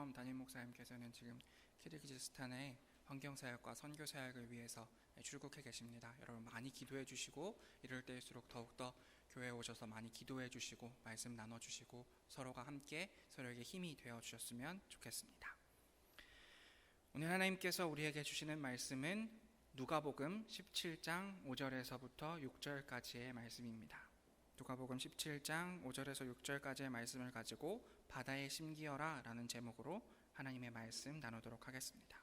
처럼 담임 목사님께서는 지금 키르기즈스탄의 환경사역과 선교사역을 위해서 출국해 계십니다. 여러분 많이 기도해 주시고 이럴 때일수록 더욱더 교회에 오셔서 많이 기도해 주시고 말씀 나눠 주시고 서로가 함께 서로에게 힘이 되어 주셨으면 좋겠습니다. 오늘 하나님께서 우리에게 주시는 말씀은 누가복음 17장 5절에서부터 6절까지의 말씀입니다. 누가복음 17장 5절에서 6절까지의 말씀을 가지고 바다에 심기어라 라는 제목으로 하나님의 말씀 나누도록 하겠습니다.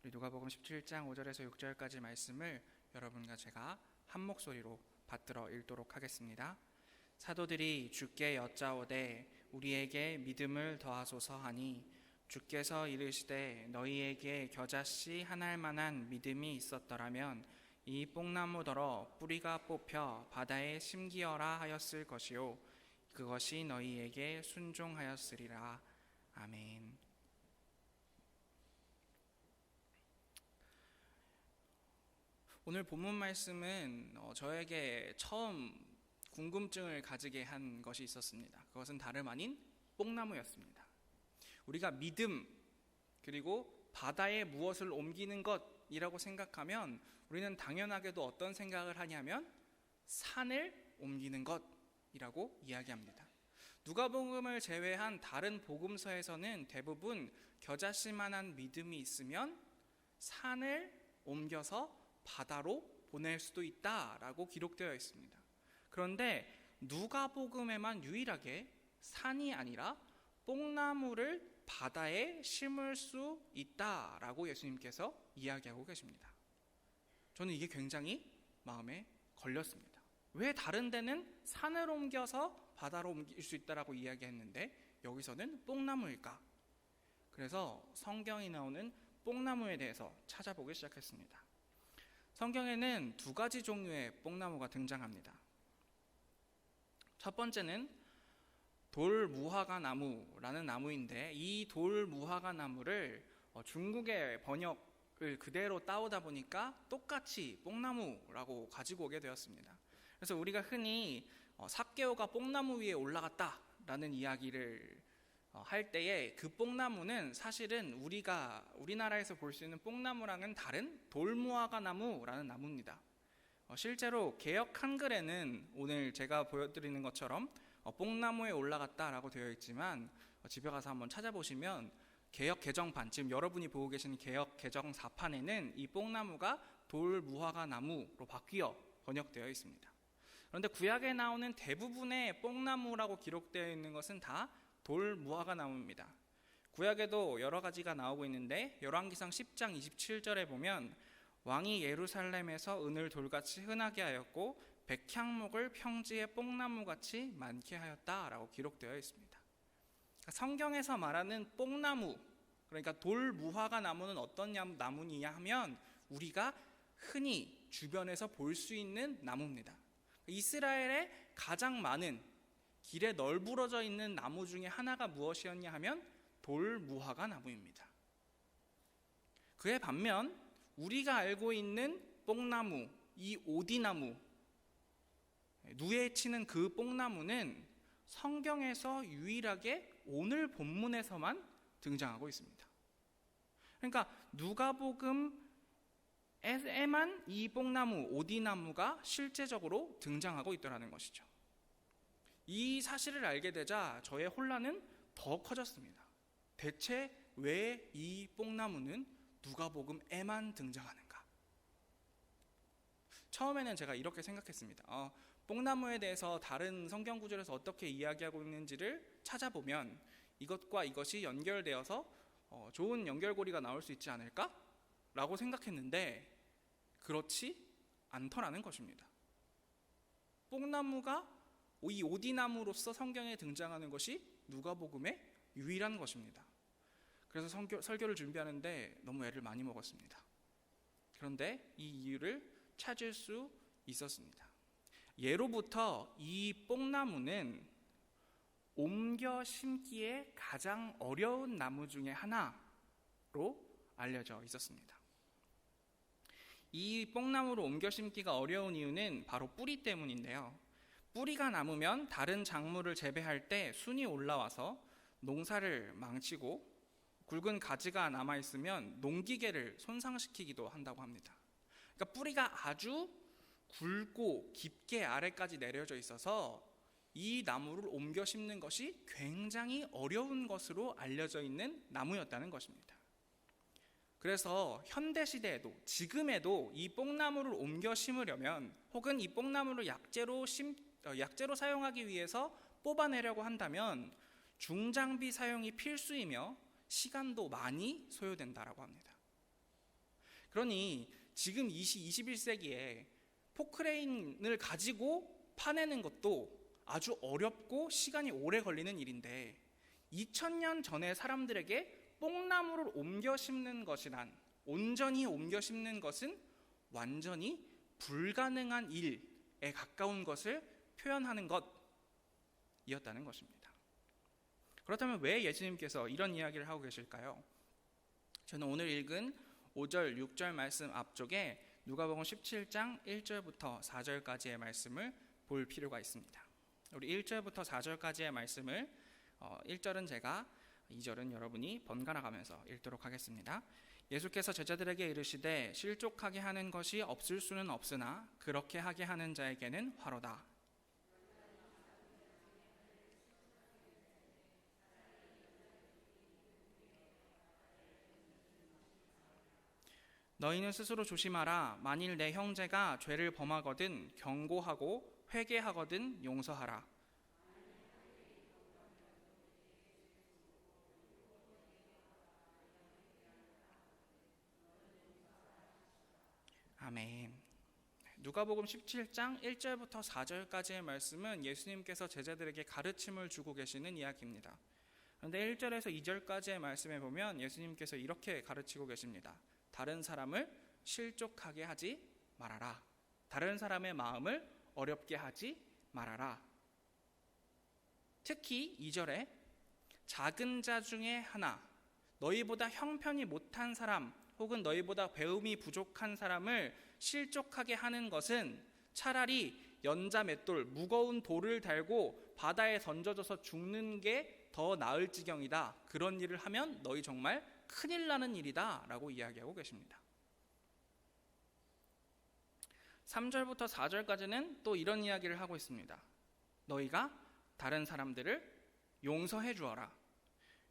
우리 누가복음 17장 5절에서 6절까지 말씀을 여러분과 제가 한 목소리로 받들어 읽도록 하겠습니다. 사도들이 주께 여짜오되 우리에게 믿음을 더하소서 하니 주께서 이르시되 너희에게 겨자씨 한 알만한 믿음이 있었더라면 이 뽕나무더러 뿌리가 뽑혀 바다에 심기어라 하였을 것이요 그것이 너희에게 순종하였으리라. 아멘. 오늘 본문 말씀은 저에게 처음 궁금증을 가지게 한 것이 있었습니다. 그것은 다름 아닌 뽕나무였습니다. 우리가 믿음 그리고 바다에 무엇을 옮기는 것이라고 생각하면 우리는 당연하게도 어떤 생각을 하냐면 산을 옮기는 것이라고 이야기합니다. 누가복음을 제외한 다른 복음서에서는 대부분 겨자씨만한 믿음이 있으면 산을 옮겨서 바다로 보낼 수도 있다라고 기록되어 있습니다. 그런데 누가복음에만 유일하게 산이 아니라 뽕나무를 바다에 심을 수 있다라고 예수님께서 이야기하고 계십니다. 저는 이게 굉장히 마음에 걸렸습니다. 왜 다른 데는 산을 옮겨서 바다로 옮길 수 있다라고 이야기했는데 여기서는 뽕나무일까? 그래서 성경이 나오는 뽕나무에 대해서 찾아보기 시작했습니다. 성경에는 두 가지 종류의 뽕나무가 등장합니다. 첫 번째는 돌무화과 나무라는 나무인데 이 돌무화과 나무를 중국의 번역을 그대로 따오다 보니까 똑같이 뽕나무라고 가지고 오게 되었습니다. 그래서 우리가 흔히 삭개오가 뽕나무 위에 올라갔다라는 이야기를 할 때에 그 뽕나무는 사실은 우리나라에서 볼 수 있는 뽕나무랑은 다른 돌무화과 나무라는 나무입니다. 실제로 개역 한글에는 오늘 제가 보여드리는 것처럼 뽕나무에 올라갔다라고 되어 있지만 집에 가서 한번 찾아보시면 개역 개정판, 지금 여러분이 보고 계신 개역 개정사판에는 이 뽕나무가 돌무화과 나무로 바뀌어 번역되어 있습니다. 그런데 구약에 나오는 대부분의 뽕나무라고 기록되어 있는 것은 다 돌무화과 나무입니다. 구약에도 여러 가지가 나오고 있는데 열왕기상 10장 27절에 보면 왕이 예루살렘에서 은을 돌같이 흔하게 하였고 백향목을 평지에 뽕나무같이 많게 하였다라고 기록되어 있습니다. 성경에서 말하는 뽕나무, 그러니까 돌무화과 나무는 어떤 나무냐 하면 우리가 흔히 주변에서 볼 수 있는 나무입니다. 이스라엘에 가장 많은 길에 널브러져 있는 나무 중에 하나가 무엇이었냐 하면 돌무화과 나무입니다. 그에 반면 우리가 알고 있는 뽕나무, 이 오디나무, 누에 치는 그 뽕나무는 성경에서 유일하게 오늘 본문에서만 등장하고 있습니다. 그러니까 누가복음에만 이 뽕나무, 오디나무가 실제적으로 등장하고 있더라는 것이죠. 이 사실을 알게 되자 저의 혼란은 더 커졌습니다. 대체 왜 이 뽕나무는 누가복음에만 등장하는가? 처음에는 제가 이렇게 생각했습니다. 뽕나무에 대해서 다른 성경 구절에서 어떻게 이야기하고 있는지를 찾아보면 이것과 이것이 연결되어서 좋은 연결고리가 나올 수 있지 않을까? 라고 생각했는데 그렇지 않더라는 것입니다. 뽕나무가 이 오디나무로서 성경에 등장하는 것이 누가복음의 유일한 것입니다. 그래서 설교를 준비하는데 너무 애를 많이 먹었습니다. 그런데 이 이유를 찾을 수 있었습니다. 예로부터 이 뽕나무는 옮겨 심기에 가장 어려운 나무 중에 하나로 알려져 있었습니다. 이 뽕나무로 옮겨 심기가 어려운 이유는 바로 뿌리 때문인데요. 뿌리가 남으면 다른 작물을 재배할 때 순이 올라와서 농사를 망치고 굵은 가지가 남아있으면 농기계를 손상시키기도 한다고 합니다. 그러니까 뿌리가 아주 굵고 깊게 아래까지 내려져 있어서 이 나무를 옮겨 심는 것이 굉장히 어려운 것으로 알려져 있는 나무였다는 것입니다. 그래서 현대시대에도 지금에도 이 뽕나무를 옮겨 심으려면 혹은 이 뽕나무를 약재로 사용하기 위해서 뽑아내려고 한다면 중장비 사용이 필수이며 시간도 많이 소요된다라고 합니다. 그러니 지금 21세기에 포크레인을 가지고 파내는 것도 아주 어렵고 시간이 오래 걸리는 일인데 2000년 전에 사람들에게 뽕나무를 옮겨 심는 것이란, 온전히 옮겨 심는 것은 완전히 불가능한 일에 가까운 것을 표현하는 것이었다는 것입니다. 그렇다면 왜 예수님께서 이런 이야기를 하고 계실까요? 저는 오늘 읽은 5절, 6절 말씀 앞쪽에 누가복음 17장 1절부터 4절까지의 말씀을 볼 필요가 있습니다. 우리 1절부터 4절까지의 말씀을 1절은 제가, 2절은 여러분이 번갈아 가면서 읽도록 하겠습니다. 예수께서 제자들에게 이르시되 실족하게 하는 것이 없을 수는 없으나 그렇게 하게 하는 자에게는 화로다. 너희는 스스로 조심하라. 만일 내 형제가 죄를 범하거든 경고하고 회개하거든 용서하라. 아멘. 누가복음 17장 1절부터 4절까지의 말씀은 예수님께서 제자들에게 가르침을 주고 계시는 이야기입니다. 그런데 1절에서 2절까지의 말씀에 보면 예수님께서 이렇게 가르치고 계십니다. 다른 사람을 실족하게 하지 말아라. 다른 사람의 마음을 어렵게 하지 말아라. 특히 2절에 작은 자 중에 하나, 너희보다 형편이 못한 사람 혹은 너희보다 배움이 부족한 사람을 실족하게 하는 것은 차라리 연자 맷돌, 무거운 돌을 달고 바다에 던져져서 죽는 게 더 나을 지경이다. 그런 일을 하면 너희 정말 큰일 나는 일이다 라고 이야기하고 계십니다. 3절부터 4절까지는 또 이런 이야기를 하고 있습니다. 너희가 다른 사람들을 용서해 주어라.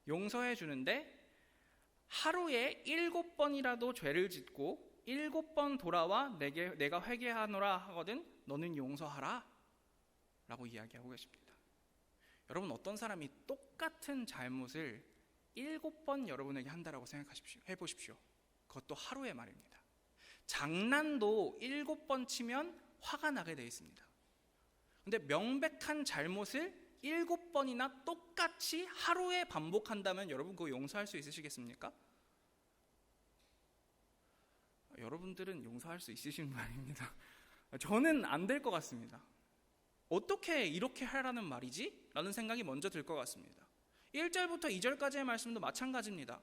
용서해 주는데 하루에 7번이라도 죄를 짓고 7번 돌아와 내가 회개하노라 하거든 너는 용서하라 라고 이야기하고 계십니다. 여러분, 어떤 사람이 똑같은 잘못을 7번 여러분에게 한다라고 해보십시오. 그것도 하루에 말입니다. 장난도 7번 치면 화가 나게 되어 있습니다. 그런데 명백한 잘못을 7번이나 똑같이 하루에 반복한다면 여러분 그거 용서할 수 있으시겠습니까? 여러분들은 용서할 수 있으신 말입니다. 저는 안 될 것 같습니다. 어떻게 이렇게 하라는 말이지? 라는 생각이 먼저 들 것 같습니다. 1절부터 2절까지의 말씀도 마찬가지입니다.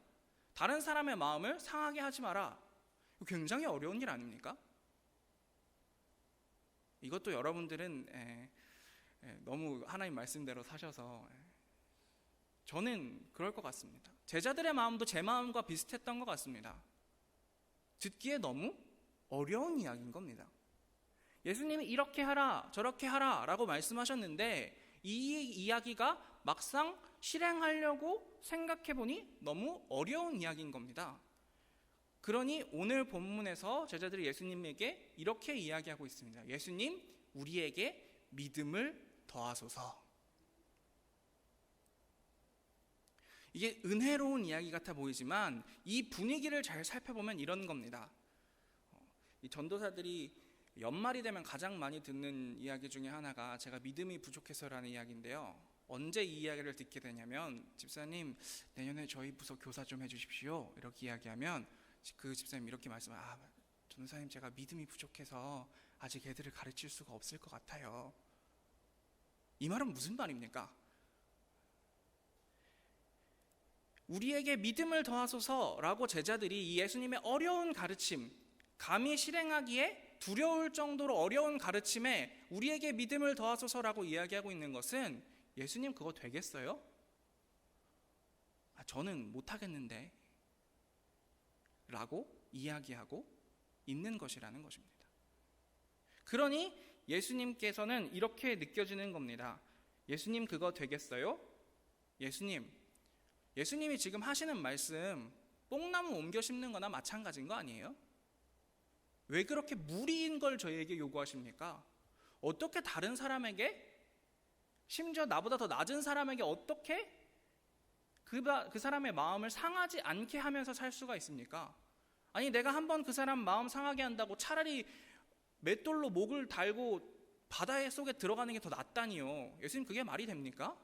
다른 사람의 마음을 상하게 하지 마라. 굉장히 어려운 일 아닙니까? 이것도 여러분들은 너무 하나님 말씀대로 사셔서 저는 그럴 것 같습니다. 제자들의 마음도 제 마음과 비슷했던 것 같습니다. 듣기에 너무 어려운 이야기인 겁니다. 예수님이 이렇게 하라 저렇게 하라 라고 말씀하셨는데 이 이야기가 막상 실행하려고 생각해보니 너무 어려운 이야기인 겁니다. 그러니 오늘 본문에서 제자들이 예수님에게 이렇게 이야기하고 있습니다. 예수님, 우리에게 믿음을 더하소서. 이게 은혜로운 이야기 같아 보이지만 이 분위기를 잘 살펴보면 이런 겁니다. 이 전도사들이 연말이 되면 가장 많이 듣는 이야기 중에 하나가 제가 믿음이 부족해서라는 이야기인데요. 언제 이 이야기를 듣게 되냐면 집사님 내년에 저희 부서 교사 좀 해주십시오 이렇게 이야기하면 그 집사님 이렇게 말씀하세요. 전도사님 제가 믿음이 부족해서 아직 애들을 가르칠 수가 없을 것 같아요. 이 말은 무슨 말입니까? 우리에게 믿음을 더하소서라고 제자들이 이 예수님의 어려운 가르침, 감히 실행하기에 두려울 정도로 어려운 가르침에 우리에게 믿음을 더하소서라고 이야기하고 있는 것은 예수님 그거 되겠어요? 저는 못하겠는데 라고 이야기하고 있는 것이라는 것입니다. 그러니 예수님께서는 이렇게 느껴지는 겁니다. 예수님 그거 되겠어요? 예수님이 지금 하시는 말씀 뽕나무 옮겨 심는 거나 마찬가지인 거 아니에요? 왜 그렇게 무리인 걸 저희에게 요구하십니까? 어떻게 다른 사람에게, 심지어 나보다 더 낮은 사람에게 어떻게 그 사람의 마음을 상하지 않게 하면서 살 수가 있습니까? 아니, 내가 한번 그 사람 마음 상하게 한다고 차라리 맷돌로 목을 달고 바다의 속에 들어가는 게 더 낫다니요. 예수님 그게 말이 됩니까?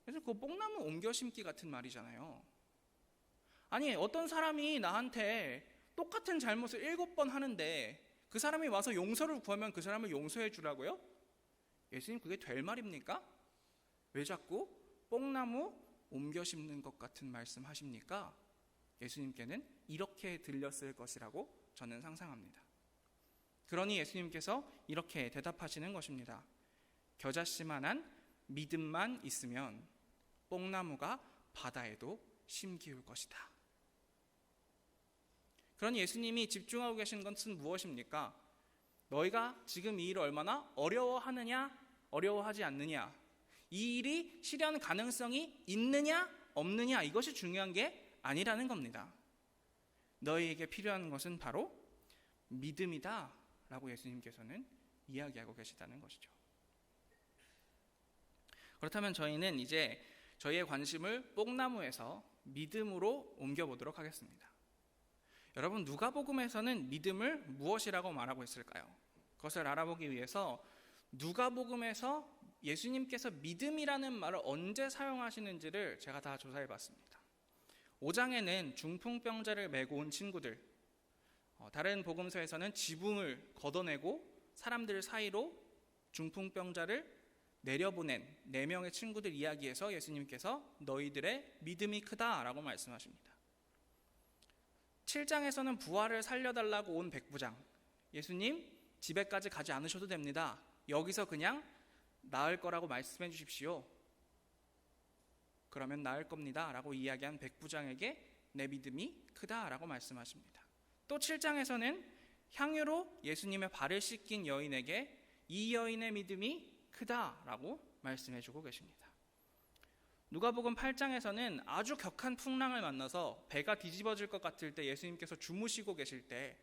그래서 그거 뽕나무 옮겨 심기 같은 말이잖아요. 아니, 어떤 사람이 나한테 똑같은 잘못을 7번 하는데 그 사람이 와서 용서를 구하면 그 사람을 용서해 주라고요? 예수님 그게 될 말입니까? 왜 자꾸 뽕나무 옮겨 심는 것 같은 말씀 하십니까? 예수님께는 이렇게 들렸을 것이라고 저는 상상합니다. 그러니 예수님께서 이렇게 대답하시는 것입니다. 겨자씨만한 믿음만 있으면 뽕나무가 바다에도 심기울 것이다. 그러니 예수님이 집중하고 계신 것은 무엇입니까? 너희가 지금 이 일을 얼마나 어려워하느냐, 어려워하지 않느냐, 이 일이 실현 가능성이 있느냐, 없느냐, 이것이 중요한 게 아니라는 겁니다. 너희에게 필요한 것은 바로 믿음이다 라고 예수님께서는 이야기하고 계시다는 것이죠. 그렇다면 저희는 이제 저희의 관심을 뽕나무에서 믿음으로 옮겨보도록 하겠습니다. 여러분, 누가복음에서는 믿음을 무엇이라고 말하고 있을까요? 그것을 알아보기 위해서 누가복음에서 예수님께서 믿음이라는 말을 언제 사용하시는지를 제가 다 조사해봤습니다. 5장에는 중풍병자를 메고 온 친구들, 다른 복음서에서는 지붕을 걷어내고 사람들 사이로 중풍병자를 내려보낸 4명의 친구들 이야기에서 예수님께서 너희들의 믿음이 크다라고 말씀하십니다. 7장에서는 부활을 살려달라고 온 백부장, 예수님 집에까지 가지 않으셔도 됩니다. 여기서 그냥 나을 거라고 말씀해 주십시오. 그러면 나을 겁니다 라고 이야기한 백부장에게 내 믿음이 크다라고 말씀하십니다. 또 7장에서는 향유로 예수님의 발을 씻긴 여인에게 이 여인의 믿음이 크다라고 말씀해 주고 계십니다. 누가복음 8장에서는 아주 격한 풍랑을 만나서 배가 뒤집어질 것 같을 때 예수님께서 주무시고 계실 때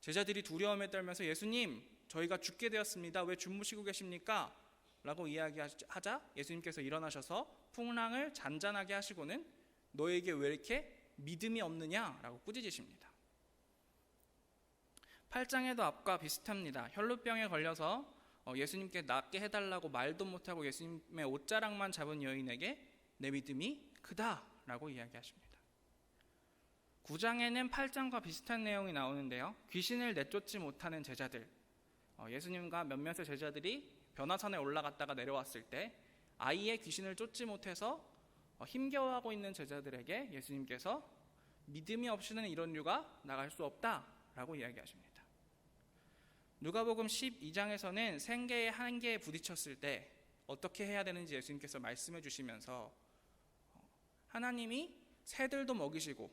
제자들이 두려움에 떨면서 예수님 저희가 죽게 되었습니다. 왜 주무시고 계십니까? 라고 이야기하자 예수님께서 일어나셔서 풍랑을 잔잔하게 하시고는 너에게 왜 이렇게 믿음이 없느냐? 라고 꾸짖으십니다. 8장에도 앞과 비슷합니다. 혈루병에 걸려서 예수님께 낫게 해달라고 말도 못하고 예수님의 옷자락만 잡은 여인에게 내 믿음이 크다라고 이야기하십니다. 9장에는 8장과 비슷한 내용이 나오는데요. 귀신을 내쫓지 못하는 제자들, 예수님과 몇몇의 제자들이 변화산에 올라갔다가 내려왔을 때 아이의 귀신을 쫓지 못해서 힘겨워하고 있는 제자들에게 예수님께서 믿음이 없이는 이런 유가 나갈 수 없다라고 이야기하십니다. 누가복음 12장에서는 생계의 한계에 부딪혔을 때 어떻게 해야 되는지 예수님께서 말씀해 주시면서 하나님이 새들도 먹이시고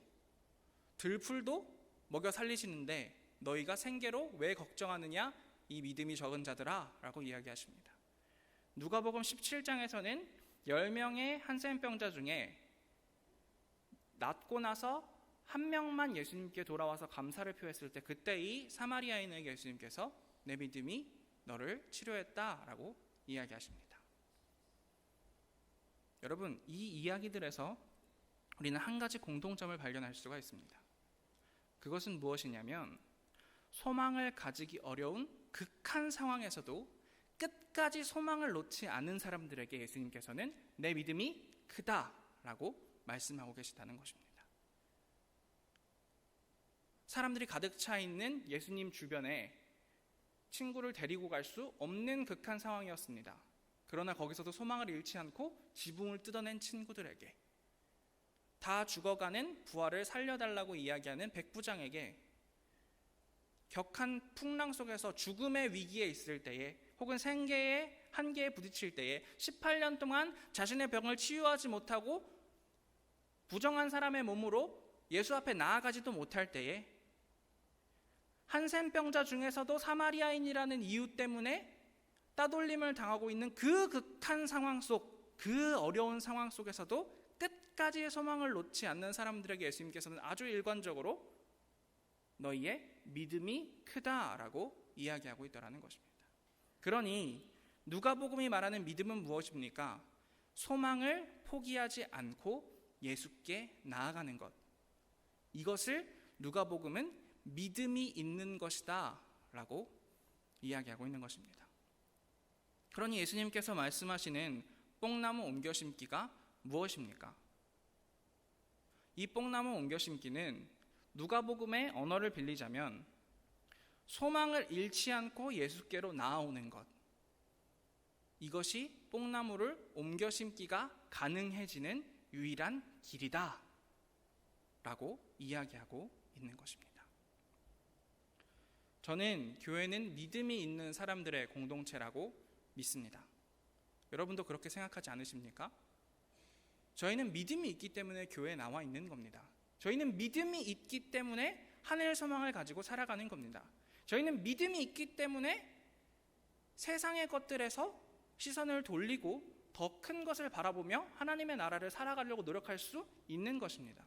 들풀도 먹여 살리시는데 너희가 생계로 왜 걱정하느냐 이 믿음이 적은 자들아 라고 이야기하십니다. 누가복음 17장에서는 10명의 한센병자 중에 낫고 나서 한 명만 예수님께 돌아와서 감사를 표했을 때 그때 이 사마리아인에게 예수님께서 내 믿음이 너를 치료했다라고 이야기하십니다. 여러분, 이 이야기들에서 우리는 한 가지 공통점을 발견할 수가 있습니다. 그것은 무엇이냐면 소망을 가지기 어려운 극한 상황에서도 끝까지 소망을 놓지 않은 사람들에게 예수님께서는 내 믿음이 크다라고 말씀하고 계시다는 것입니다. 사람들이 가득 차 있는 예수님 주변에 친구를 데리고 갈 수 없는 극한 상황이었습니다. 그러나 거기서도 소망을 잃지 않고 지붕을 뜯어낸 친구들에게, 다 죽어가는 부활을 살려달라고 이야기하는 백부장에게, 격한 풍랑 속에서 죽음의 위기에 있을 때에 혹은 생계의 한계에 부딪힐 때에 18년 동안 자신의 병을 치유하지 못하고 부정한 사람의 몸으로 예수 앞에 나아가지도 못할 때에 한센병자 중에서도 사마리아인이라는 이유 때문에 따돌림을 당하고 있는 그 극한 상황 속, 그 어려운 상황 속에서도 끝까지 소망을 놓지 않는 사람들에게 예수님께서는 아주 일관적으로 너희의 믿음이 크다라고 이야기하고 있다는 것입니다. 그러니 누가복음이 말하는 믿음은 무엇입니까? 소망을 포기하지 않고 예수께 나아가는 것. 이것을 누가복음은 믿음이 있는 것이다 라고 이야기하고 있는 것입니다. 그러니 예수님께서 말씀하시는 뽕나무 옮겨 심기가 무엇입니까? 이 뽕나무 옮겨 심기는 누가복음의 언어를 빌리자면 소망을 잃지 않고 예수께로 나아오는 것. 이것이 뽕나무를 옮겨 심기가 가능해지는 유일한 길이다 라고 이야기하고 있는 것입니다. 저는 교회는 믿음이 있는 사람들의 공동체라고 믿습니다. 여러분도 그렇게 생각하지 않으십니까? 저희는 믿음이 있기 때문에 교회에 나와 있는 겁니다. 저희는 믿음이 있기 때문에 하늘 소망을 가지고 살아가는 겁니다. 저희는 믿음이 있기 때문에 세상의 것들에서 시선을 돌리고 더 큰 것을 바라보며 하나님의 나라를 살아가려고 노력할 수 있는 것입니다.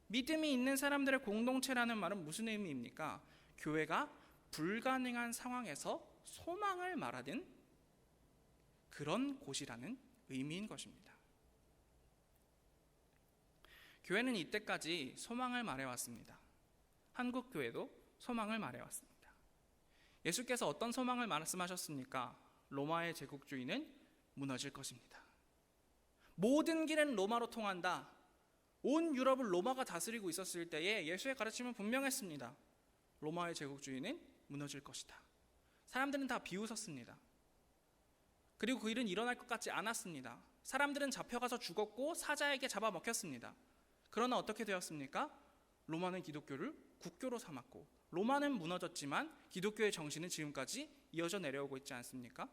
믿음이 있는 사람들의 공동체라는 말은 무슨 의미입니까? 교회가 불가능한 상황에서 소망을 말하는 그런 곳이라는 의미인 것입니다. 교회는 이때까지 소망을 말해왔습니다. 한국 교회도 소망을 말해왔습니다. 예수께서 어떤 소망을 말씀하셨습니까? 로마의 제국주의는 무너질 것입니다. 모든 길은 로마로 통한다. 온 유럽을 로마가 다스리고 있었을 때에 예수의 가르침은 분명했습니다. 로마의 제국주의는 무너질 것이다. 사람들은 다 비웃었습니다. 그리고 그 일은 일어날 것 같지 않았습니다. 사람들은 잡혀가서 죽었고 사자에게 잡아먹혔습니다. 그러나 어떻게 되었습니까? 로마는 기독교를 국교로 삼았고 로마는 무너졌지만 기독교의 정신은 지금까지 이어져 내려오고 있지 않습니까?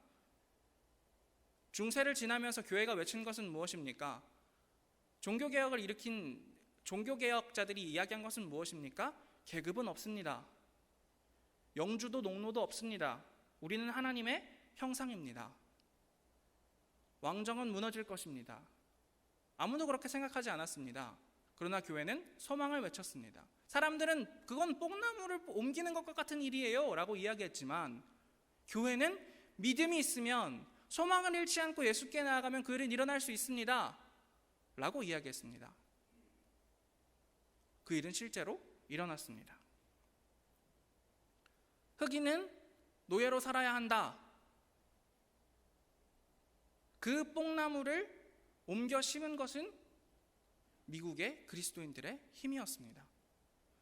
중세를 지나면서 교회가 외친 것은 무엇입니까? 종교개혁을 일으킨 종교개혁자들이 이야기한 것은 무엇입니까? 계급은 없습니다. 영주도 농노도 없습니다. 우리는 하나님의 형상입니다. 왕정은 무너질 것입니다. 아무도 그렇게 생각하지 않았습니다. 그러나 교회는 소망을 외쳤습니다. 사람들은 그건 뽕나무를 옮기는 것과 같은 일이에요 라고 이야기했지만 교회는 믿음이 있으면 소망을 잃지 않고 예수께 나아가면 그 일은 일어날 수 있습니다 라고 이야기했습니다. 그 일은 실제로 일어났습니다. 흑인은 노예로 살아야 한다. 그 뽕나무를 옮겨 심은 것은 미국의 그리스도인들의 힘이었습니다.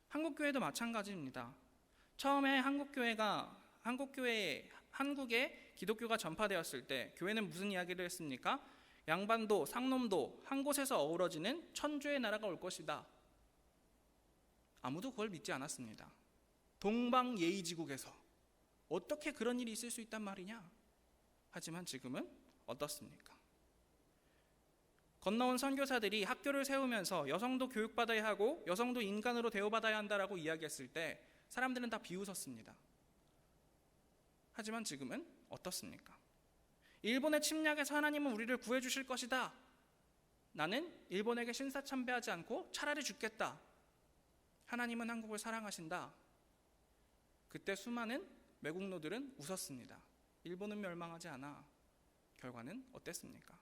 한국교회도 마찬가지입니다. 처음에 한국에 기독교가 전파되었을 때 교회는 무슨 이야기를 했습니까? 양반도 상놈도 한 곳에서 어우러지는 천주의 나라가 올 것이다. 아무도 그걸 믿지 않았습니다. 동방예의지국에서 어떻게 그런 일이 있을 수 있단 말이냐? 하지만 지금은 어떻습니까? 건너온 선교사들이 학교를 세우면서 여성도 교육받아야 하고 여성도 인간으로 대우받아야 한다라고 이야기했을 때 사람들은 다 비웃었습니다. 하지만 지금은 어떻습니까? 일본의 침략에서 하나님은 우리를 구해주실 것이다. 나는 일본에게 신사참배하지 않고 차라리 죽겠다. 하나님은 한국을 사랑하신다. 그때 수많은 매국노들은 웃었습니다. 일본은 멸망하지 않아. 결과는 어땠습니까?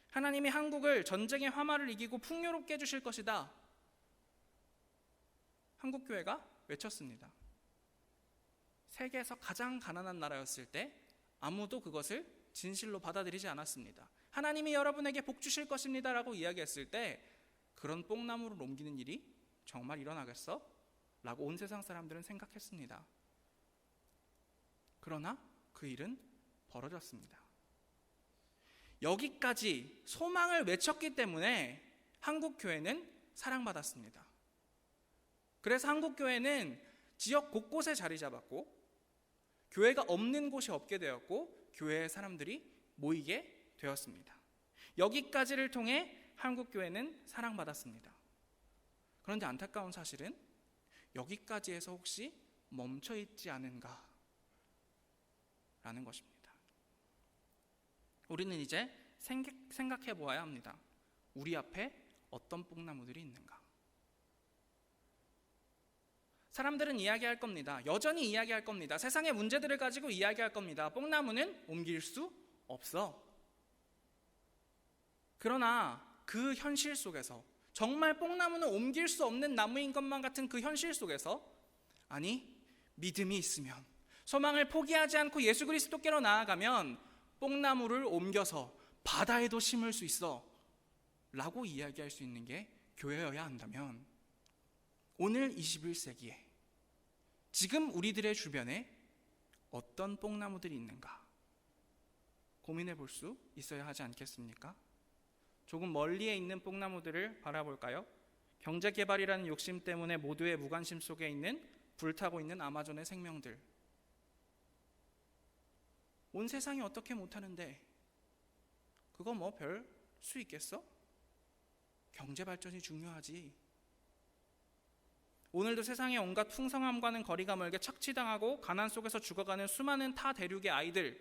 하나님이 한국을 전쟁의 화마를 이기고 풍요롭게 해주실 것이다. 한국교회가 외쳤습니다. 세계에서 가장 가난한 나라였을 때 아무도 그것을 진실로 받아들이지 않았습니다. 하나님이 여러분에게 복 주실 것입니다 라고 이야기했을 때 그런 뽕나무를 옮기는 일이 정말 일어나겠어? 라고 온 세상 사람들은 생각했습니다. 그러나 그 일은 벌어졌습니다. 여기까지 소망을 외쳤기 때문에 한국교회는 사랑받았습니다. 그래서 한국교회는 지역 곳곳에 자리 잡았고 교회가 없는 곳이 없게 되었고 교회의 사람들이 모이게 되었습니다. 여기까지를 통해 한국교회는 사랑받았습니다. 그런데 안타까운 사실은 여기까지 해서 혹시 멈춰있지 않은가 라는 것입니다. 우리는 이제 생각해 보아야 합니다. 우리 앞에 어떤 뽕나무들이 있는가. 사람들은 이야기할 겁니다. 여전히 이야기할 겁니다. 세상의 문제들을 가지고 이야기할 겁니다. 뽕나무는 옮길 수 없어. 그러나 그 현실 속에서, 정말 뽕나무는 옮길 수 없는 나무인 것만 같은 그 현실 속에서, 아니, 믿음이 있으면, 소망을 포기하지 않고 예수 그리스도께로 나아가면 뽕나무를 옮겨서 바다에도 심을 수 있어 라고 이야기할 수 있는 게 교회여야 한다면, 오늘 21세기에 지금 우리들의 주변에 어떤 뽕나무들이 있는가 고민해 볼 수 있어야 하지 않겠습니까? 조금 멀리에 있는 뽕나무들을 바라볼까요? 경제개발이라는 욕심 때문에 모두의 무관심 속에 있는 불타고 있는 아마존의 생명들. 온 세상이 어떻게 못하는데 그거 뭐 별 수 있겠어? 경제발전이 중요하지. 오늘도 세상의 온갖 풍성함과는 거리가 멀게 착취당하고 가난 속에서 죽어가는 수많은 타 대륙의 아이들,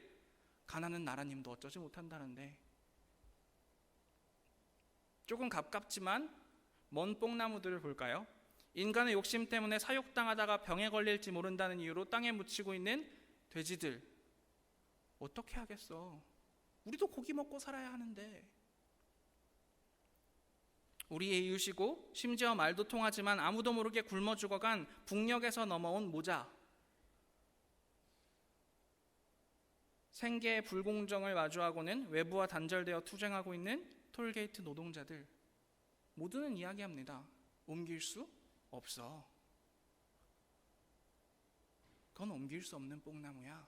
가난은 나라님도 어쩌지 못한다는데, 조금 가깝지만 먼 뽕나무들을 볼까요? 인간의 욕심 때문에 사육당하다가 병에 걸릴지 모른다는 이유로 땅에 묻히고 있는 돼지들, 어떻게 하겠어? 우리도 고기 먹고 살아야 하는데. 우리의 이웃이고 심지어 말도 통하지만 아무도 모르게 굶어 죽어간 북녘에서 넘어온 모자, 생계의 불공정을 마주하고는 외부와 단절되어 투쟁하고 있는 톨게이트 노동자들, 모두는 이야기합니다. 옮길 수 없어. 그건 옮길 수 없는 뽕나무야.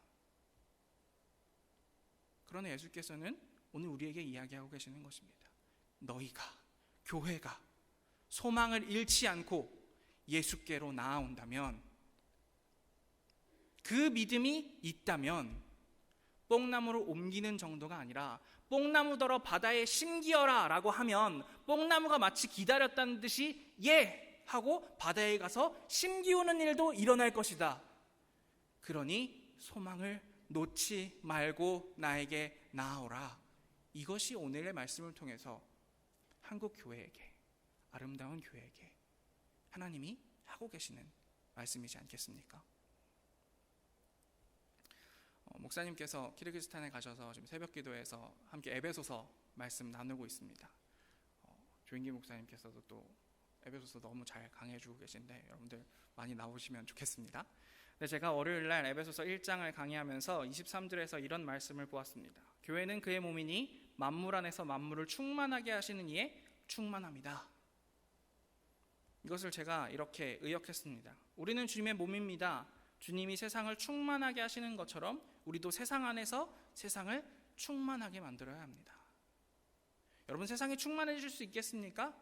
그러나 예수께서는 오늘 우리에게 이야기하고 계시는 것입니다. 너희가, 교회가 소망을 잃지 않고 예수께로 나아온다면, 그 믿음이 있다면 뽕나무를 옮기는 정도가 아니라 뽕나무더러 바다에 심기어라 라고 하면 뽕나무가 마치 기다렸다는 듯이 예! 하고 바다에 가서 심기우는 일도 일어날 것이다. 그러니 소망을 놓지 말고 나에게 나아오라. 이것이 오늘의 말씀을 통해서 한국 교회에게, 아름다운 교회에게 하나님이 하고 계시는 말씀이지 않겠습니까? 목사님께서 키르기스탄에 가셔서 지금 새벽 기도에서 함께 에베소서 말씀 나누고 있습니다. 조인기 목사님께서도 또 에베소서 너무 잘 강해주고 계신데 여러분들 많이 나오시면 좋겠습니다. 근데 제가 월요일날 에베소서 1장을 강의하면서 23절에서 이런 말씀을 보았습니다. 교회는 그의 몸이니 만물 안에서 만물을 충만하게 하시는 이에 충만합니다. 이것을 제가 이렇게 의역했습니다. 우리는 주님의 몸입니다. 주님이 세상을 충만하게 하시는 것처럼 우리도 세상 안에서 세상을 충만하게 만들어야 합니다. 여러분, 세상이 충만해질 수 있겠습니까?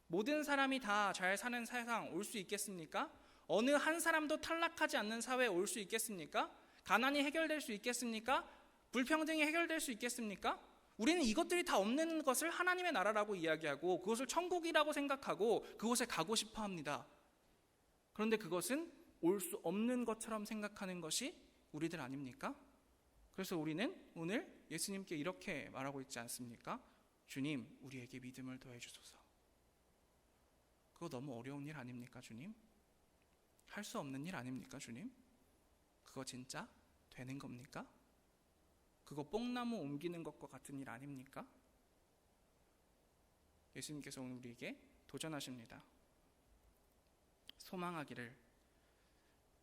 모든 사람이 다 잘 사는 세상 올 수 있겠습니까? 어느 한 사람도 탈락하지 않는 사회에 올 수 있겠습니까? 가난이 해결될 수 있겠습니까? 불평등이 해결될 수 있겠습니까? 우리는 이것들이 다 없는 것을 하나님의 나라라고 이야기하고 그것을 천국이라고 생각하고 그곳에 가고 싶어 합니다. 그런데 그것은 올 수 없는 것처럼 생각하는 것이 우리들 아닙니까? 그래서 우리는 오늘 예수님께 이렇게 말하고 있지 않습니까? 주님, 우리에게 믿음을 더해 주소서. 그거 너무 어려운 일 아닙니까, 주님? 할 수 없는 일 아닙니까, 주님? 그거 진짜 되는 겁니까? 그거 뽕나무 옮기는 것과 같은 일 아닙니까? 예수님께서 오늘 우리에게 도전하십니다. 소망하기를,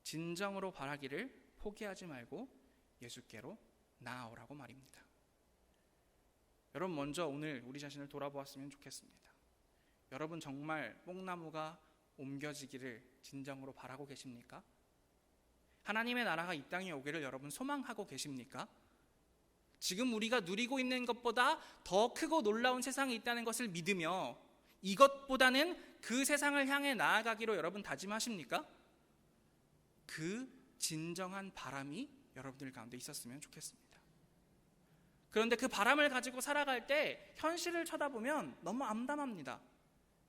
진정으로 바라기를 포기하지 말고 예수께로 나아오라고 말입니다. 여러분, 먼저 오늘 우리 자신을 돌아보았으면 좋겠습니다. 여러분 정말 뽕나무가 옮겨지기를 진정으로 바라고 계십니까? 하나님의 나라가 이 땅에 오기를 여러분 소망하고 계십니까? 지금 우리가 누리고 있는 것보다 더 크고 놀라운 세상이 있다는 것을 믿으며 이것보다는 그 세상을 향해 나아가기로 여러분 다짐하십니까? 그 진정한 바람이 여러분들 가운데 있었으면 좋겠습니다. 그런데 그 바람을 가지고 살아갈 때 현실을 쳐다보면 너무 암담합니다.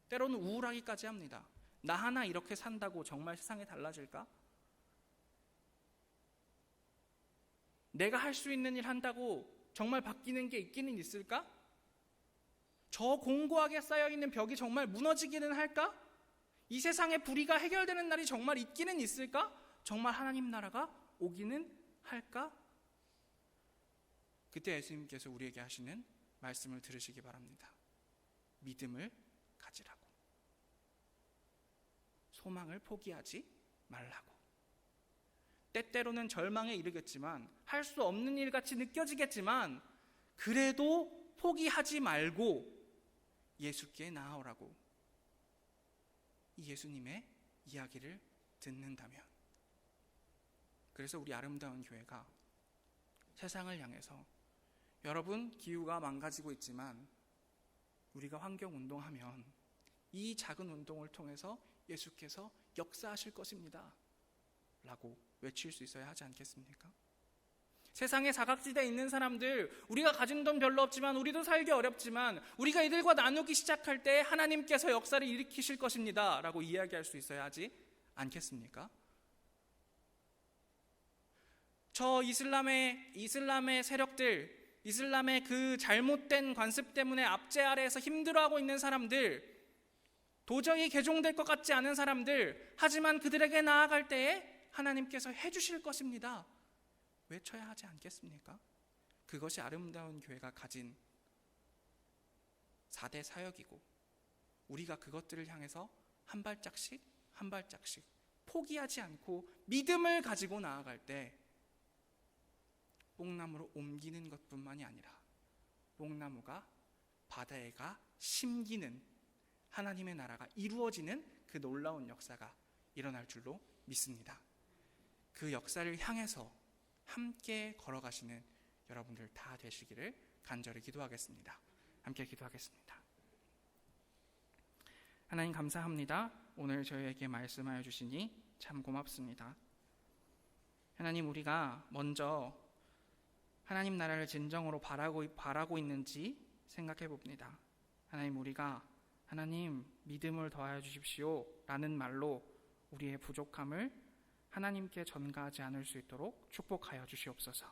때로는 우울하기까지 합니다. 나 하나 이렇게 산다고 정말 세상이 달라질까? 내가 할 수 있는 일 한다고 정말 바뀌는 게 있기는 있을까? 저 공고하게 쌓여있는 벽이 정말 무너지기는 할까? 이 세상의 불의가 해결되는 날이 정말 있기는 있을까? 정말 하나님 나라가 오기는 할까? 그때 예수님께서 우리에게 하시는 말씀을 들으시기 바랍니다. 믿음을 가지라고. 소망을 포기하지 말라고. 때때로는 절망에 이르겠지만, 할 수 없는 일 같이 느껴지겠지만, 그래도 포기하지 말고 예수께 나아오라고. 이 예수님의 이야기를 듣는다면. 그래서 우리 아름다운 교회가 세상을 향해서, 여러분 기후가 망가지고 있지만 우리가 환경운동하면 이 작은 운동을 통해서 예수께서 역사하실 것입니다 라고 외칠 수 있어야 하지 않겠습니까? 세상의 사각지대에 있는 사람들, 우리가 가진 돈 별로 없지만, 우리도 살기 어렵지만, 우리가 이들과 나누기 시작할 때 하나님께서 역사를 일으키실 것입니다 라고 이야기할 수 있어야 하지 않겠습니까? 저 이슬람의 세력들, 이슬람의 그 잘못된 관습 때문에 압제 아래에서 힘들어하고 있는 사람들, 도저히 개종될 것 같지 않은 사람들, 하지만 그들에게 나아갈 때에 하나님께서 해주실 것입니다 외쳐야 하지 않겠습니까? 그것이 아름다운 교회가 가진 4대 사역이고, 우리가 그것들을 향해서 한 발짝씩 한 발짝씩 포기하지 않고 믿음을 가지고 나아갈 때 뽕나무로 옮기는 것뿐만이 아니라 뽕나무가 바다에가 심기는 하나님의 나라가 이루어지는 그 놀라운 역사가 일어날 줄로 믿습니다. 그 역사를 향해서 함께 걸어가시는 여러분들 다 되시기를 간절히 기도하겠습니다. 함께 기도하겠습니다. 하나님 감사합니다. 오늘 저희에게 말씀하여 주시니 참 고맙습니다. 하나님, 우리가 먼저 하나님 나라를 진정으로 바라고 있는지 생각해 봅니다. 하나님, 우리가 하나님 믿음을 더하여 주십시오 라는 말로 우리의 부족함을 하나님께 전가하지 않을 수 있도록 축복하여 주시옵소서.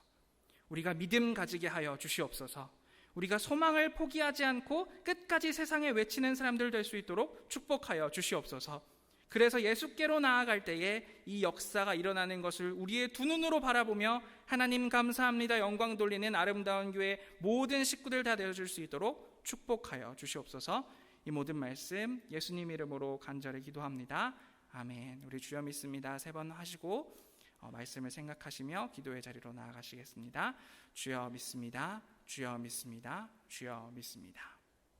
우리가 믿음 가지게 하여 주시옵소서. 우리가 소망을 포기하지 않고 끝까지 세상에 외치는 사람들 될 수 있도록 축복하여 주시옵소서. 그래서 예수께로 나아갈 때에 이 역사가 일어나는 것을 우리의 두 눈으로 바라보며 하나님 감사합니다 영광 돌리는 아름다운 교회 모든 식구들 다 되어줄 수 있도록 축복하여 주시옵소서. 이 모든 말씀 예수님 이름으로 간절히 기도합니다. 아멘. 우리 주여 믿습니다 3번 하시고 말씀을 생각하시며 기도의 자리로 나아가시겠습니다. 주여 믿습니다. 주여 믿습니다. 주여 믿습니다.